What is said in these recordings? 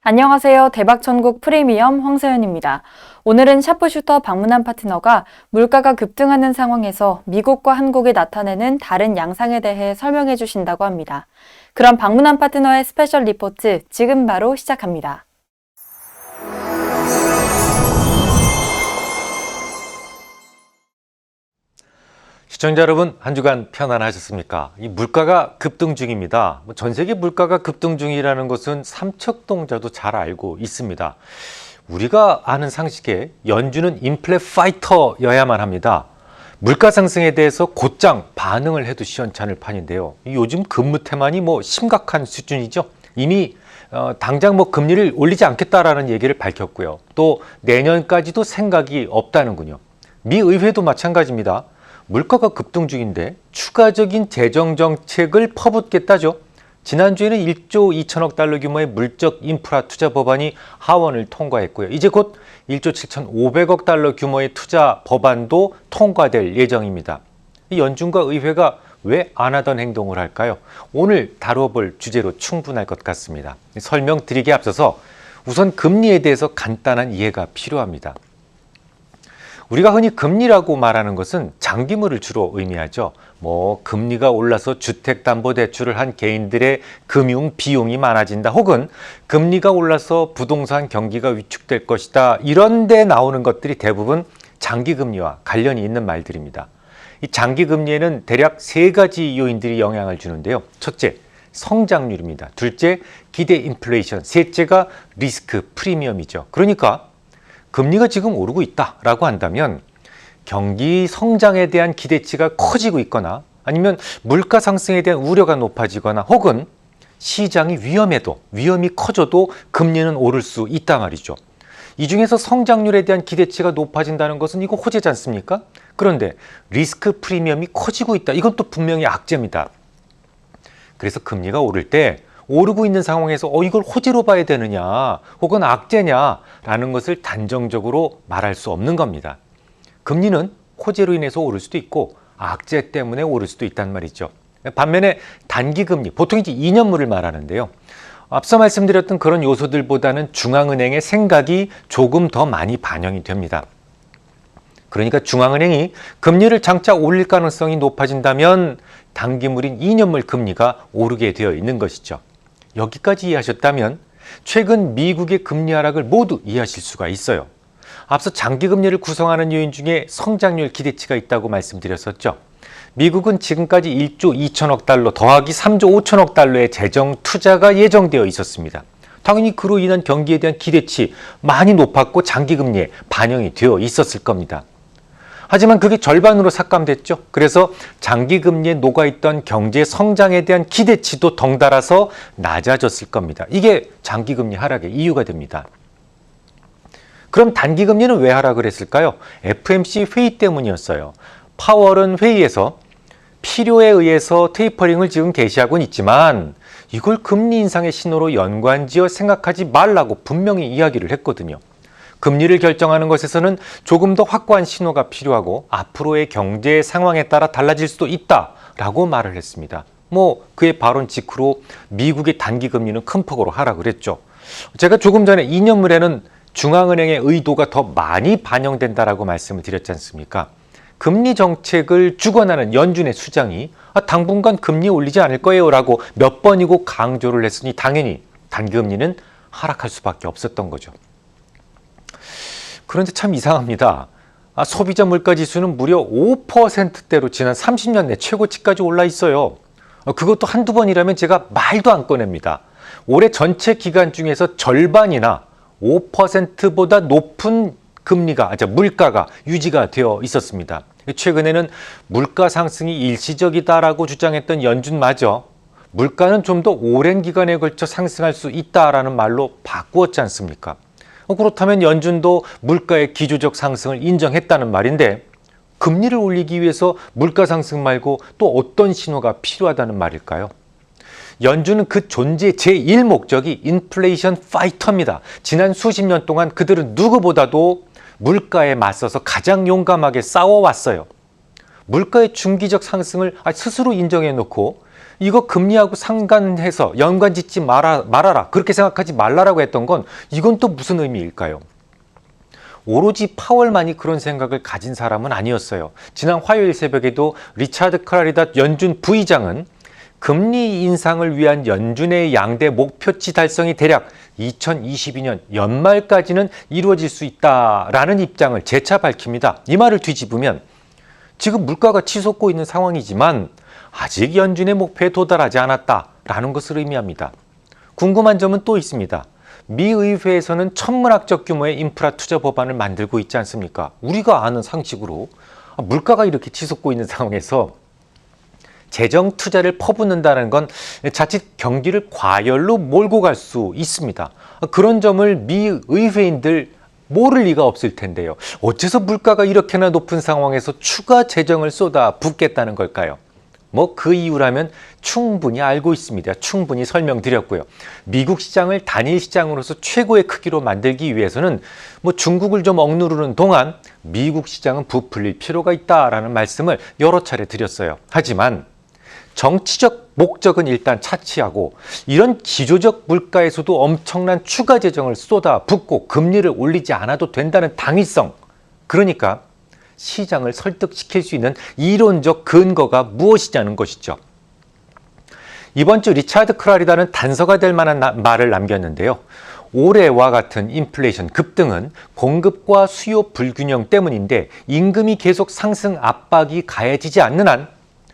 안녕하세요. 대박천국 프리미엄 황서연입니다. 오늘은 샤프슈터 방문한 파트너가 물가가 급등하는 상황에서 미국과 한국이 나타내는 다른 양상에 대해 설명해 주신다고 합니다. 그럼 방문한 파트너의 스페셜 리포트 지금 바로 시작합니다. 시청자 여러분, 한 주간 편안하셨습니까? 이 물가가 급등 중입니다. 전 세계 물가가 급등 중이라는 것은 삼척동자도 잘 알고 있습니다. 우리가 아는 상식에 연준은 인플레 파이터여야만 합니다. 물가 상승에 대해서 곧장 반응을 해도 시원찮을 판인데요. 요즘 근무 태만이 심각한 수준이죠. 이미 당장 금리를 올리지 않겠다라는 얘기를 밝혔고요. 또 내년까지도 생각이 없다는군요. 미 의회도 마찬가지입니다. 물가가 급등 중인데 추가적인 재정 정책을 퍼붓겠다죠. 지난주에는 1조 2천억 달러 규모의 물적 인프라 투자 법안이 하원을 통과했고요. 이제 곧 1조 7,500억 달러 규모의 투자 법안도 통과될 예정입니다. 이 연준과 의회가 왜 안 하던 행동을 할까요? 오늘 다뤄볼 주제로 충분할 것 같습니다. 설명드리기에 앞서서 우선 금리에 대해서 간단한 이해가 필요합니다. 우리가 흔히 금리라고 말하는 것은 장기물을 주로 의미하죠. 금리가 올라서 주택담보대출을 한 개인들의 금융 비용이 많아진다, 혹은 금리가 올라서 부동산 경기가 위축될 것이다, 이런 데 나오는 것들이 대부분 장기금리와 관련이 있는 말들입니다. 이 장기금리에는 대략 세 가지 요인들이 영향을 주는데요. 첫째, 성장률입니다. 둘째, 기대 인플레이션. 셋째가 리스크 프리미엄이죠. 그러니까 금리가 지금 오르고 있다라고 한다면 경기 성장에 대한 기대치가 커지고 있거나, 아니면 물가 상승에 대한 우려가 높아지거나, 혹은 시장이 위험이 커져도 금리는 오를 수 있단 말이죠. 이 중에서 성장률에 대한 기대치가 높아진다는 것은 이거 호재지 않습니까? 그런데 리스크 프리미엄이 커지고 있다, 이건 또 분명히 악재입니다. 그래서 금리가 오를 때 오르고 있는 상황에서 이걸 호재로 봐야 되느냐, 혹은 악재냐라는 것을 단정적으로 말할 수 없는 겁니다. 금리는 호재로 인해서 오를 수도 있고 악재 때문에 오를 수도 있단 말이죠. 반면에 단기금리, 보통 이제 2년물을 말하는데요. 앞서 말씀드렸던 그런 요소들보다는 중앙은행의 생각이 조금 더 많이 반영이 됩니다. 그러니까 중앙은행이 금리를 장차 올릴 가능성이 높아진다면 단기물인 2년물 금리가 오르게 되어 있는 것이죠. 여기까지 이해하셨다면 최근 미국의 금리 하락을 모두 이해하실 수가 있어요. 앞서 장기금리를 구성하는 요인 중에 성장률 기대치가 있다고 말씀드렸었죠. 미국은 지금까지 1조 2천억 달러 더하기 3조 5천억 달러의 재정 투자가 예정되어 있었습니다. 당연히 그로 인한 경기에 대한 기대치 많이 높았고 장기금리에 반영이 되어 있었을 겁니다. 하지만 그게 절반으로 삭감됐죠. 그래서 장기금리에 녹아있던 경제 성장에 대한 기대치도 덩달아서 낮아졌을 겁니다. 이게 장기금리 하락의 이유가 됩니다. 그럼 단기금리는 왜 하락을 했을까요? FOMC 회의 때문이었어요. 파월은 회의에서 필요에 의해서 테이퍼링을 지금 개시하고는 있지만 이걸 금리 인상의 신호로 연관지어 생각하지 말라고 분명히 이야기를 했거든요. 금리를 결정하는 것에서는 조금 더 확고한 신호가 필요하고 앞으로의 경제 상황에 따라 달라질 수도 있다라고 말을 했습니다. 그의 발언 직후로 미국의 단기금리는 큰 폭으로 하락을 했죠. 제가 조금 전에 2년물에는 중앙은행의 의도가 더 많이 반영된다라고 말씀을 드렸지 않습니까? 금리 정책을 주관하는 연준의 수장이 당분간 금리 올리지 않을 거예요 라고 몇 번이고 강조를 했으니 당연히 단기금리는 하락할 수밖에 없었던 거죠. 그런데 참 이상합니다. 소비자 물가지수는 무려 5%대로 지난 30년 내 최고치까지 올라 있어요. 그것도 한두 번이라면 제가 말도 안 꺼냅니다. 올해 전체 기간 중에서 절반이나 5%보다 높은 물가가 유지가 되어 있었습니다. 최근에는 물가 상승이 일시적이다라고 주장했던 연준마저 물가는 좀 더 오랜 기간에 걸쳐 상승할 수 있다라는 말로 바꾸었지 않습니까? 그렇다면 연준도 물가의 기조적 상승을 인정했다는 말인데, 금리를 올리기 위해서 물가 상승 말고 또 어떤 신호가 필요하다는 말일까요? 연준은 그 존재의 제1목적이 인플레이션 파이터입니다. 지난 수십 년 동안 그들은 누구보다도 물가에 맞서서 가장 용감하게 싸워왔어요. 물가의 중기적 상승을 스스로 인정해 놓고 이거 금리하고 상관해서 연관 짓지 말아라 그렇게 생각하지 말라라고 했던 건 이건 또 무슨 의미일까요? 오로지 파월만이 그런 생각을 가진 사람은 아니었어요. 지난 화요일 새벽에도 리차드 크라리닷 연준 부의장은 금리 인상을 위한 연준의 양대 목표치 달성이 대략 2022년 연말까지는 이루어질 수 있다라는 입장을 재차 밝힙니다. 이 말을 뒤집으면 지금 물가가 치솟고 있는 상황이지만 아직 연준의 목표에 도달하지 않았다라는 것을 의미합니다. 궁금한 점은 또 있습니다. 미 의회에서는 천문학적 규모의 인프라 투자 법안을 만들고 있지 않습니까? 우리가 아는 상식으로 물가가 이렇게 치솟고 있는 상황에서 재정 투자를 퍼붓는다는 건 자칫 경기를 과열로 몰고 갈 수 있습니다. 그런 점을 미 의회인들 모를 리가 없을 텐데요. 어째서 물가가 이렇게나 높은 상황에서 추가 재정을 쏟아 붓겠다는 걸까요? 그 이유라면 충분히 알고 있습니다. 충분히 설명드렸고요. 미국 시장을 단일 시장으로서 최고의 크기로 만들기 위해서는 중국을 좀 억누르는 동안 미국 시장은 부풀릴 필요가 있다라는 말씀을 여러 차례 드렸어요. 하지만 정치적 목적은 일단 차치하고 이런 기조적 물가에서도 엄청난 추가 재정을 쏟아붓고 금리를 올리지 않아도 된다는 당위성, 그러니까 시장을 설득시킬 수 있는 이론적 근거가 무엇이냐는 것이죠. 이번 주 리차드 크라리다는 단서가 될 만한 말을 남겼는데요. 올해와 같은 인플레이션 급등은 공급과 수요 불균형 때문인데 임금이 계속 상승 압박이 가해지지 않는 한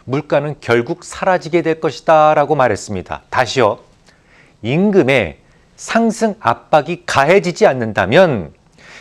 물가는 결국 사라지게 될 것이다 라고 말했습니다. 다시요. 임금의 상승 압박이 가해지지 않는다면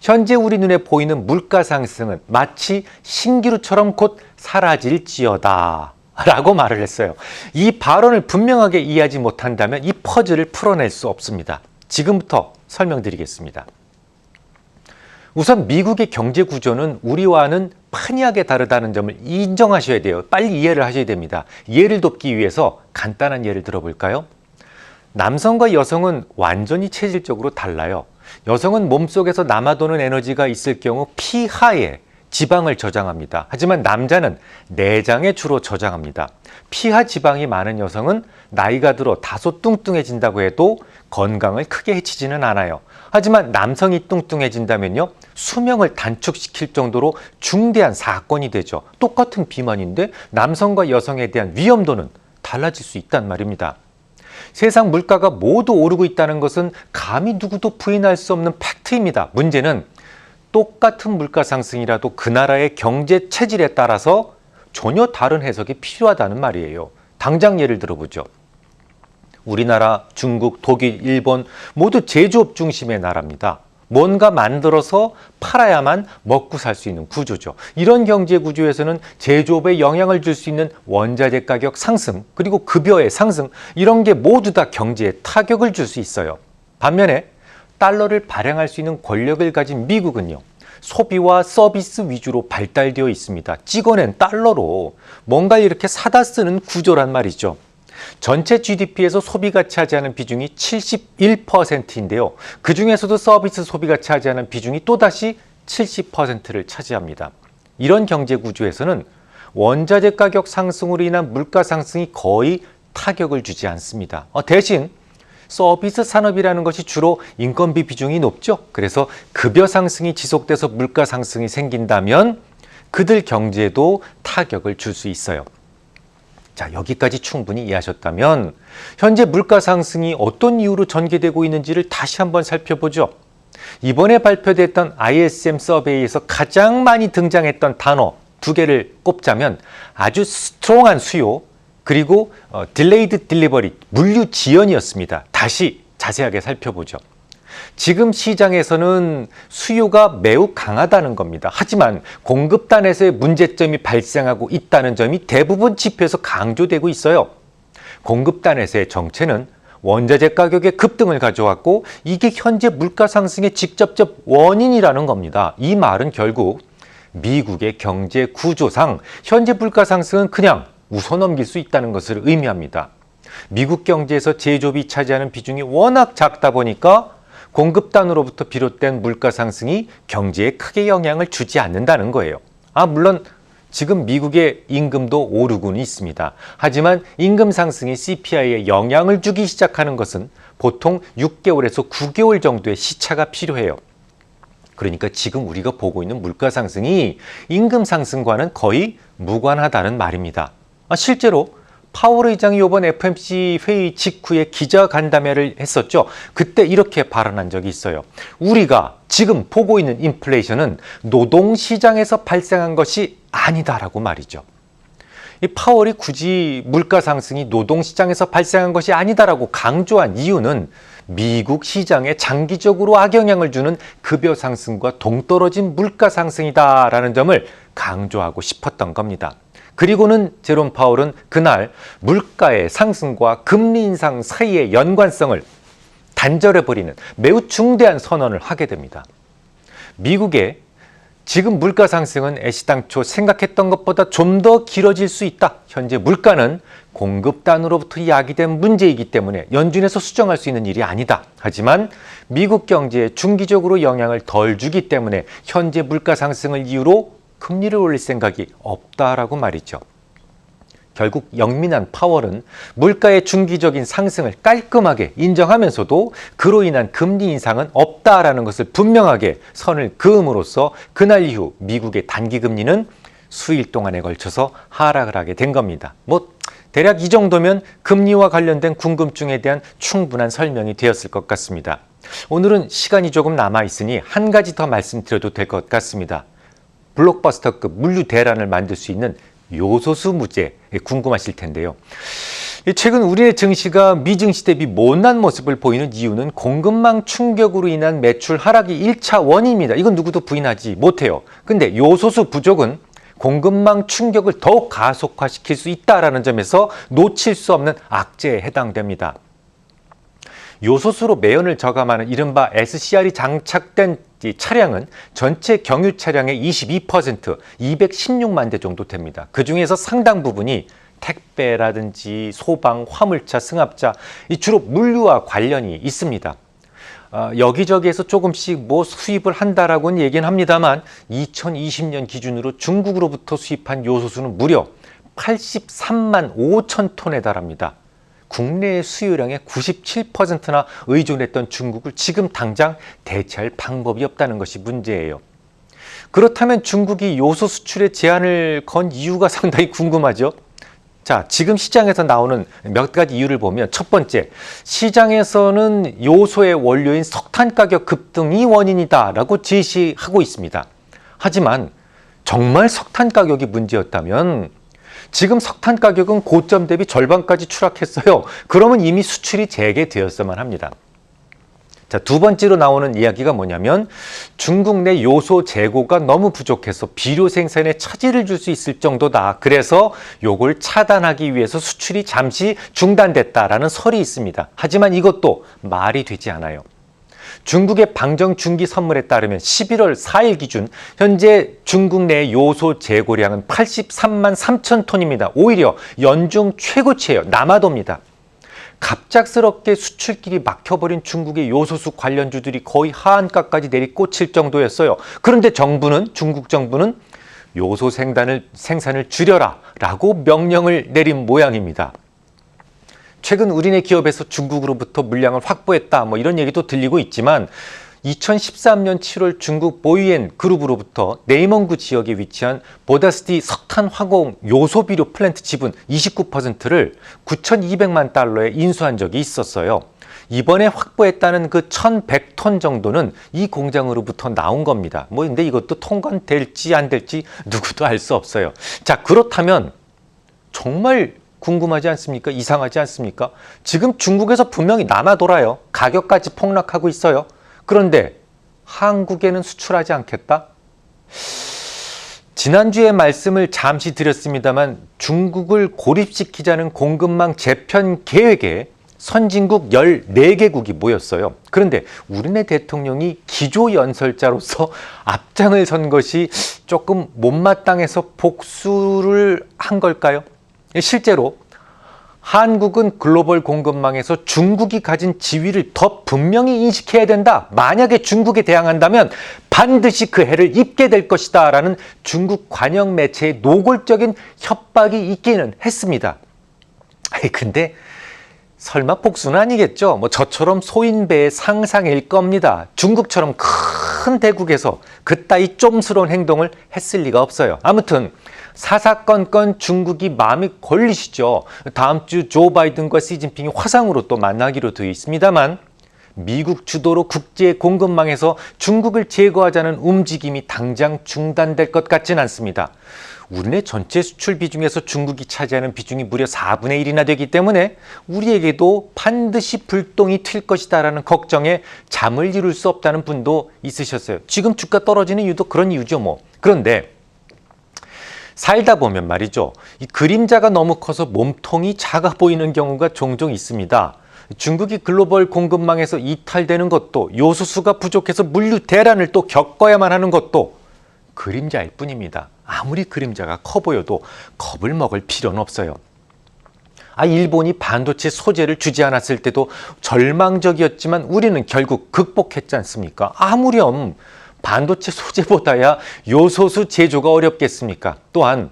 현재 우리 눈에 보이는 물가 상승은 마치 신기루처럼 곧 사라질지어다 라고 말을 했어요. 이 발언을 분명하게 이해하지 못한다면 이 퍼즐을 풀어낼 수 없습니다. 지금부터 설명드리겠습니다. 우선 미국의 경제 구조는 우리와는 판이하게 다르다는 점을 인정하셔야 돼요. 빨리 이해를 하셔야 됩니다. 이해를 돕기 위해서 간단한 예를 들어볼까요? 남성과 여성은 완전히 체질적으로 달라요. 여성은 몸속에서 남아도는 에너지가 있을 경우 피하에 지방을 저장합니다. 하지만 남자는 내장에 주로 저장합니다. 피하 지방이 많은 여성은 나이가 들어 다소 뚱뚱해진다고 해도 건강을 크게 해치지는 않아요. 하지만 남성이 뚱뚱해진다면요, 수명을 단축시킬 정도로 중대한 사건이 되죠. 똑같은 비만인데 남성과 여성에 대한 위험도는 달라질 수 있단 말입니다. 세상 물가가 모두 오르고 있다는 것은 감히 누구도 부인할 수 없는 팩트입니다. 문제는 똑같은 물가 상승이라도 그 나라의 경제 체질에 따라서 전혀 다른 해석이 필요하다는 말이에요. 당장 예를 들어보죠. 우리나라, 중국, 독일, 일본 모두 제조업 중심의 나라입니다. 뭔가 만들어서 팔아야만 먹고 살 수 있는 구조죠. 이런 경제 구조에서는 제조업에 영향을 줄 수 있는 원자재 가격 상승, 그리고 급여의 상승, 이런 게 모두 다 경제에 타격을 줄 수 있어요. 반면에 달러를 발행할 수 있는 권력을 가진 미국은요, 소비와 서비스 위주로 발달되어 있습니다. 찍어낸 달러로 뭔가 이렇게 사다 쓰는 구조란 말이죠. 전체 GDP에서 소비가 차지하는 비중이 71%인데요. 그중에서도 서비스 소비가 차지하는 비중이 또다시 70%를 차지합니다. 이런 경제 구조에서는 원자재 가격 상승으로 인한 물가 상승이 거의 타격을 주지 않습니다. 대신 서비스 산업이라는 것이 주로 인건비 비중이 높죠. 그래서 급여 상승이 지속돼서 물가 상승이 생긴다면 그들 경제에도 타격을 줄 수 있어요. 자, 여기까지 충분히 이해하셨다면 현재 물가 상승이 어떤 이유로 전개되고 있는지를 다시 한번 살펴보죠. 이번에 발표됐던 ISM 서베이에서 가장 많이 등장했던 단어 두 개를 꼽자면 아주 스트롱한 수요, 그리고 딜레이드 딜리버리, 물류 지연이었습니다. 다시 자세하게 살펴보죠. 지금 시장에서는 수요가 매우 강하다는 겁니다. 하지만 공급단에서의 문제점이 발생하고 있다는 점이 대부분 지표에서 강조되고 있어요. 공급단에서의 정체는 원자재 가격의 급등을 가져왔고 이게 현재 물가 상승의 직접적 원인이라는 겁니다. 이 말은 결국 미국의 경제 구조상 현재 물가 상승은 그냥 웃어넘길 수 있다는 것을 의미합니다. 미국 경제에서 제조업이 차지하는 비중이 워낙 작다 보니까 공급단으로부터 비롯된 물가 상승이 경제에 크게 영향을 주지 않는다는 거예요. 물론 지금 미국의 임금도 오르고는 있습니다. 하지만 임금 상승이 CPI에 영향을 주기 시작하는 것은 보통 6개월에서 9개월 정도의 시차가 필요해요. 그러니까 지금 우리가 보고 있는 물가 상승이 임금 상승과는 거의 무관하다는 말입니다. 실제로 파월 의장이 이번 FOMC 회의 직후에 기자간담회를 했었죠. 그때 이렇게 발언한 적이 있어요. 우리가 지금 보고 있는 인플레이션은 노동시장에서 발생한 것이 아니다라고 말이죠. 이 파월이 굳이 물가 상승이 노동시장에서 발생한 것이 아니다라고 강조한 이유는 미국 시장에 장기적으로 악영향을 주는 급여 상승과 동떨어진 물가 상승이다라는 점을 강조하고 싶었던 겁니다. 그리고는 제롬 파월은 그날 물가의 상승과 금리 인상 사이의 연관성을 단절해버리는 매우 중대한 선언을 하게 됩니다. 미국의 지금 물가 상승은 애시당초 생각했던 것보다 좀 더 길어질 수 있다. 현재 물가는 공급단으로부터 야기된 문제이기 때문에 연준에서 수정할 수 있는 일이 아니다. 하지만 미국 경제에 중기적으로 영향을 덜 주기 때문에 현재 물가 상승을 이유로 금리를 올릴 생각이 없다라고 말이죠. 결국 영민한 파월은 물가의 중기적인 상승을 깔끔하게 인정하면서도 그로 인한 금리 인상은 없다라는 것을 분명하게 선을 그음으로써 그날 이후 미국의 단기 금리는 수일 동안에 걸쳐서 하락을 하게 된 겁니다. 대략 이 정도면 금리와 관련된 궁금증에 대한 충분한 설명이 되었을 것 같습니다. 오늘은 시간이 조금 남아 있으니 한 가지 더 말씀드려도 될 것 같습니다. 블록버스터급 물류 대란을 만들 수 있는 요소수 무제 궁금하실 텐데요. 최근 우리의 증시가 미증시 대비 못난 모습을 보이는 이유는 공급망 충격으로 인한 매출 하락이 1차 원인입니다. 이건 누구도 부인하지 못해요. 근데 요소수 부족은 공급망 충격을 더욱 가속화시킬 수 있다는 점에서 놓칠 수 없는 악재에 해당됩니다. 요소수로 매연을 저감하는 이른바 SCR이 장착된 이 차량은 전체 경유 차량의 22%, 216만 대 정도 됩니다. 그중에서 상당 부분이 택배라든지 소방, 화물차, 승합차, 주로 물류와 관련이 있습니다. 여기저기에서 조금씩 수입을 한다라고는 얘기는 합니다만 2020년 기준으로 중국으로부터 수입한 요소수는 무려 83만 5천 톤에 달합니다. 국내 수요량의 97%나 의존했던 중국을 지금 당장 대체할 방법이 없다는 것이 문제예요. 그렇다면 중국이 요소 수출에 제한을 건 이유가 상당히 궁금하죠. 자, 지금 시장에서 나오는 몇 가지 이유를 보면 첫 번째, 시장에서는 요소의 원료인 석탄 가격 급등이 원인이다라고 제시하고 있습니다. 하지만 정말 석탄 가격이 문제였다면 지금 석탄 가격은 고점 대비 절반까지 추락했어요. 그러면 이미 수출이 재개되었어야만 합니다. 자, 두 번째로 나오는 이야기가 뭐냐면 중국 내 요소 재고가 너무 부족해서 비료 생산에 차질을 줄 수 있을 정도다. 그래서 요걸 차단하기 위해서 수출이 잠시 중단됐다라는 설이 있습니다. 하지만 이것도 말이 되지 않아요. 중국의 방정 중기 선물에 따르면 11월 4일 기준 현재 중국 내 요소 재고량은 83만 3천 톤입니다. 오히려 연중 최고치예요. 남아도입니다. 갑작스럽게 수출길이 막혀버린 중국의 요소수 관련주들이 거의 하한가까지 내리꽂힐 정도였어요. 그런데 중국 정부는 요소 생산을 줄여라 라고 명령을 내린 모양입니다. 최근 우리네 기업에서 중국으로부터 물량을 확보했다 이런 얘기도 들리고 있지만 2013년 7월 중국 보이엔 그룹으로부터 네이멍구 지역에 위치한 보다스티 석탄 화공 요소 비료 플랜트 지분 29%를 9,200만 달러에 인수한 적이 있었어요. 이번에 확보했다는 그 1,100톤 정도는 이 공장으로부터 나온 겁니다. 근데 이것도 통관될지 안 될지 누구도 알 수 없어요. 자, 그렇다면 정말 궁금하지 않습니까? 이상하지 않습니까? 지금 중국에서 분명히 남아 돌아요. 가격까지 폭락하고 있어요. 그런데 한국에는 수출하지 않겠다? 지난주에 말씀을 잠시 드렸습니다만 중국을 고립시키자는 공급망 재편 계획에 선진국 14개국이 모였어요. 그런데 우리네 대통령이 기조연설자로서 앞장을 선 것이 조금 못마땅해서 복수를 한 걸까요? 실제로 한국은 글로벌 공급망에서 중국이 가진 지위를 더 분명히 인식해야 된다. 만약에 중국에 대항한다면 반드시 그 해를 입게 될 것이다. 라는 중국 관영 매체의 노골적인 협박이 있기는 했습니다. 근데 설마 복수는 아니겠죠? 저처럼 소인배의 상상일 겁니다. 중국처럼 큰 대국에서 그따위 좀스러운 행동을 했을 리가 없어요. 아무튼 사사건건 중국이 마음이 걸리시죠. 다음 주 조 바이든과 시진핑이 화상으로 또 만나기로 되어 있습니다만 미국 주도로 국제 공급망에서 중국을 제거하자는 움직임이 당장 중단될 것 같진 않습니다. 우리네 전체 수출 비중에서 중국이 차지하는 비중이 무려 4분의 1이나 되기 때문에 우리에게도 반드시 불똥이 튈 것이다라는 걱정에 잠을 이룰 수 없다는 분도 있으셨어요. 지금 주가 떨어지는 이유도 그런 이유죠. 그런데 살다 보면 말이죠. 이 그림자가 너무 커서 몸통이 작아 보이는 경우가 종종 있습니다. 중국이 글로벌 공급망에서 이탈되는 것도 요소수가 부족해서 물류 대란을 또 겪어야만 하는 것도 그림자일 뿐입니다. 아무리 그림자가 커 보여도 겁을 먹을 필요는 없어요. 일본이 반도체 소재를 주지 않았을 때도 절망적이었지만 우리는 결국 극복했지 않습니까? 아무렴 반도체 소재보다야 요소수 제조가 어렵겠습니까? 또한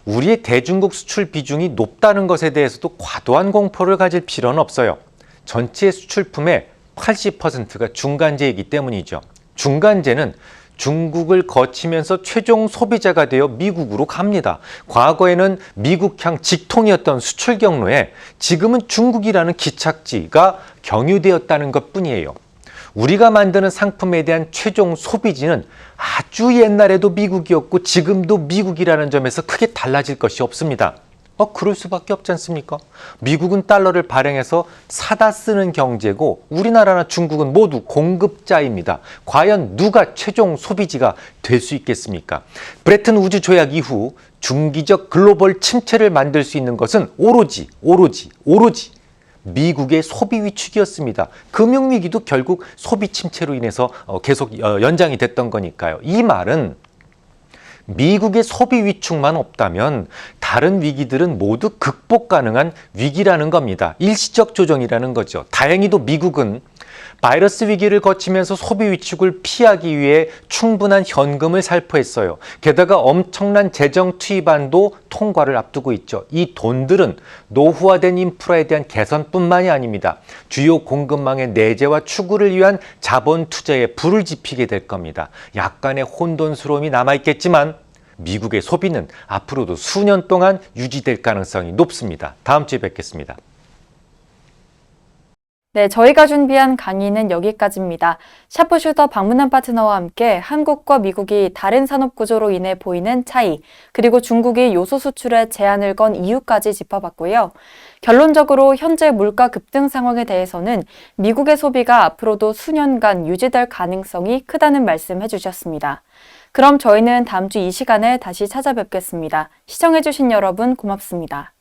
우리의 대중국 수출 비중이 높다는 것에 대해서도 과도한 공포를 가질 필요는 없어요. 전체 수출품의 80%가 중간재이기 때문이죠. 중간재는 중국을 거치면서 최종 소비자가 되어 미국으로 갑니다. 과거에는 미국향 직통이었던 수출 경로에 지금은 중국이라는 기착지가 경유되었다는 것뿐이에요. 우리가 만드는 상품에 대한 최종 소비지는 아주 옛날에도 미국이었고 지금도 미국이라는 점에서 크게 달라질 것이 없습니다. 그럴 수밖에 없지 않습니까? 미국은 달러를 발행해서 사다 쓰는 경제고 우리나라나 중국은 모두 공급자입니다. 과연 누가 최종 소비지가 될 수 있겠습니까? 브레튼 우주 조약 이후 중기적 글로벌 침체를 만들 수 있는 것은 오로지 미국의 소비 위축이었습니다. 금융위기도 결국 소비 침체로 인해서 계속 연장이 됐던 거니까요. 이 말은 미국의 소비 위축만 없다면 다른 위기들은 모두 극복 가능한 위기라는 겁니다. 일시적 조정이라는 거죠. 다행히도 미국은 바이러스 위기를 거치면서 소비 위축을 피하기 위해 충분한 현금을 살포했어요. 게다가 엄청난 재정 투입안도 통과를 앞두고 있죠. 이 돈들은 노후화된 인프라에 대한 개선뿐만이 아닙니다. 주요 공급망의 내재와 추구를 위한 자본 투자에 불을 지피게 될 겁니다. 약간의 혼돈스러움이 남아있겠지만 미국의 소비는 앞으로도 수년 동안 유지될 가능성이 높습니다. 다음 주에 뵙겠습니다. 네, 저희가 준비한 강의는 여기까지입니다. 샤프슈터 방문한 파트너와 함께 한국과 미국이 다른 산업 구조로 인해 보이는 차이, 그리고 중국이 요소 수출에 제한을 건 이유까지 짚어봤고요. 결론적으로 현재 물가 급등 상황에 대해서는 미국의 소비가 앞으로도 수년간 유지될 가능성이 크다는 말씀 해주셨습니다. 그럼 저희는 다음 주 이 시간에 다시 찾아뵙겠습니다. 시청해주신 여러분 고맙습니다.